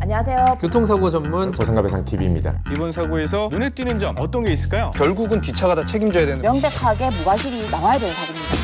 안녕하세요. 교통사고 전문 보상가배상TV입니다. 이번 사고에서 눈에 띄는 점 어떤 게 있을까요? 결국은 뒷차가 다 책임져야 되는 명백하게 무과실이 나와야 되는 사고입니다.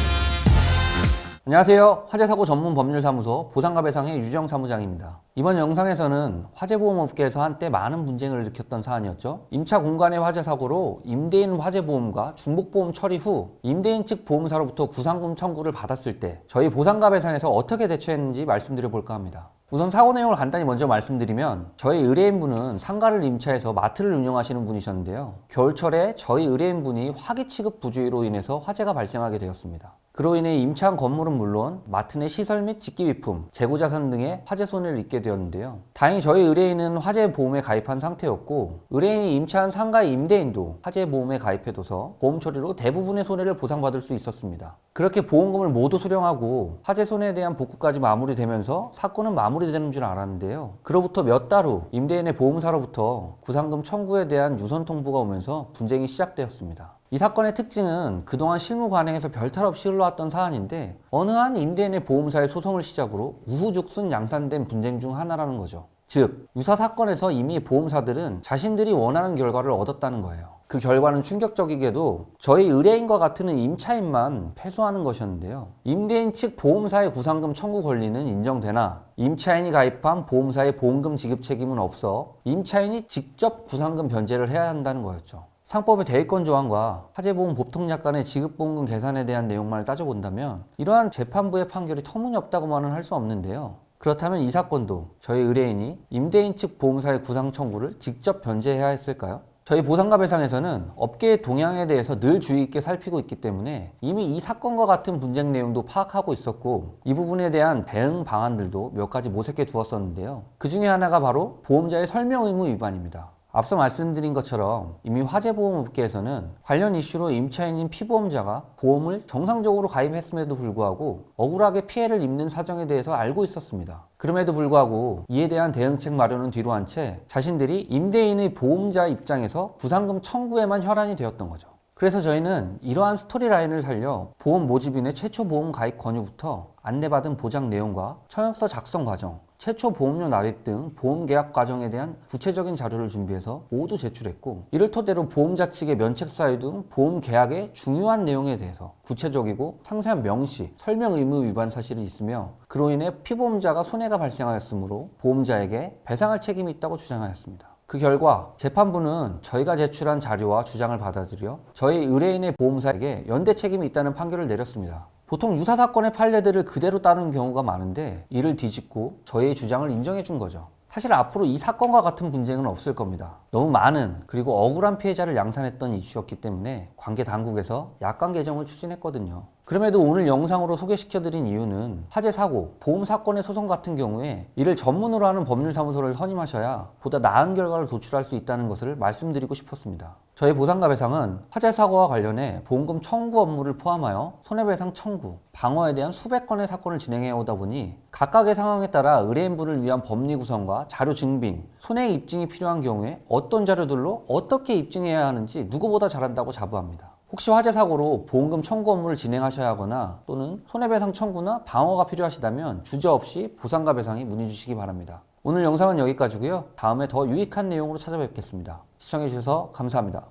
안녕하세요. 화재사고 전문 법률사무소 보상가배상의 유정 사무장입니다. 이번 영상에서는 화재보험업계에서 한때 많은 분쟁을 일으켰던 사안이었죠. 임차 공간의 화재사고로 임대인 화재보험과 중복보험 처리 후 임대인 측 보험사로부터 구상금 청구를 받았을 때 저희 보상가배상에서 어떻게 대처했는지 말씀드려 볼까 합니다. 우선 사고 내용을 간단히 먼저 말씀드리면 저희 의뢰인분은 상가를 임차해서 마트를 운영하시는 분이셨는데요. 겨울철에 저희 의뢰인분이 화기 취급 부주의로 인해서 화재가 발생하게 되었습니다. 그로 인해 임차한 건물은 물론 마트 내 시설 및 직기비품, 재고자산 등의 화재 손해를 입게 되었는데요. 다행히 저희 의뢰인은 화재보험에 가입한 상태였고 의뢰인이 임차한 상가의 임대인도 화재보험에 가입해둬서 보험 처리로 대부분의 손해를 보상받을 수 있었습니다. 그렇게 보험금을 모두 수령하고 화재 손해에 대한 복구까지 마무리되면서 사건은 마무리되는 줄 알았는데요. 그로부터 몇 달 후 임대인의 보험사로부터 구상금 청구에 대한 유선 통보가 오면서 분쟁이 시작되었습니다. 이 사건의 특징은 그동안 실무 관행에서 별탈 없이 흘러왔던 사안인데 어느 한 임대인의 보험사의 소송을 시작으로 우후죽순 양산된 분쟁 중 하나라는 거죠. 즉, 유사 사건에서 이미 보험사들은 자신들이 원하는 결과를 얻었다는 거예요. 그 결과는 충격적이게도 저희 의뢰인과 같은 임차인만 패소하는 것이었는데요. 임대인 측 보험사의 구상금 청구 권리는 인정되나 임차인이 가입한 보험사의 보험금 지급 책임은 없어 임차인이 직접 구상금 변제를 해야 한다는 거였죠. 상법의 대위권 조항과 화재보험 보통약관의 지급보험금 계산에 대한 내용만을 따져본다면 이러한 재판부의 판결이 터무니없다고만은 할 수 없는데요. 그렇다면 이 사건도 저희 의뢰인이 임대인 측 보험사의 구상 청구를 직접 변제해야 했을까요? 저희 보상가배상에서는 업계의 동향에 대해서 늘 주의 있게 살피고 있기 때문에 이미 이 사건과 같은 분쟁 내용도 파악하고 있었고 이 부분에 대한 대응 방안들도 몇 가지 모색해 두었었는데요. 그 중에 하나가 바로 보험자의 설명 의무 위반입니다. 앞서 말씀드린 것처럼 이미 화재보험업계에서는 관련 이슈로 임차인인 피보험자가 보험을 정상적으로 가입했음에도 불구하고 억울하게 피해를 입는 사정에 대해서 알고 있었습니다. 그럼에도 불구하고 이에 대한 대응책 마련은 뒤로 한 채 자신들이 임대인의 보험자 입장에서 구상금 청구에만 혈안이 되었던 거죠. 그래서 저희는 이러한 스토리라인을 살려 보험 모집인의 최초 보험 가입 권유부터 안내받은 보장 내용과 청약서 작성 과정, 최초 보험료 납입 등 보험 계약 과정에 대한 구체적인 자료를 준비해서 모두 제출했고 이를 토대로 보험자 측의 면책 사유 등 보험 계약의 중요한 내용에 대해서 구체적이고 상세한 명시, 설명 의무 위반 사실이 있으며 그로 인해 피보험자가 손해가 발생하였으므로 보험자에게 배상할 책임이 있다고 주장하였습니다. 그 결과 재판부는 저희가 제출한 자료와 주장을 받아들여 저희 의뢰인의 보험사에게 연대 책임이 있다는 판결을 내렸습니다. 보통 유사 사건의 판례들을 그대로 따르는 경우가 많은데 이를 뒤집고 저희의 주장을 인정해 준 거죠. 사실 앞으로 이 사건과 같은 분쟁은 없을 겁니다. 너무 많은 그리고 억울한 피해자를 양산했던 이슈였기 때문에 관계 당국에서 약관 개정을 추진했거든요. 그럼에도 오늘 영상으로 소개시켜드린 이유는 화재 사고, 보험 사건의 소송 같은 경우에 이를 전문으로 하는 법률사무소를 선임하셔야 보다 나은 결과를 도출할 수 있다는 것을 말씀드리고 싶었습니다. 저희 보상가배상은 화재 사고와 관련해 보험금 청구 업무를 포함하여 손해배상 청구, 방어에 대한 수백 건의 사건을 진행해 오다 보니 각각의 상황에 따라 의뢰인분을 위한 법리 구성과 자료 증빙, 손해 입증이 필요한 경우에 어떤 자료들로 어떻게 입증해야 하는지 누구보다 잘한다고 자부합니다. 혹시 화재 사고로 보험금 청구 업무를 진행하셔야 하거나 또는 손해배상 청구나 방어가 필요하시다면 주저없이 보상가배상에 문의 주시기 바랍니다. 오늘 영상은 여기까지고요. 다음에 더 유익한 내용으로 찾아뵙겠습니다. 시청해주셔서 감사합니다.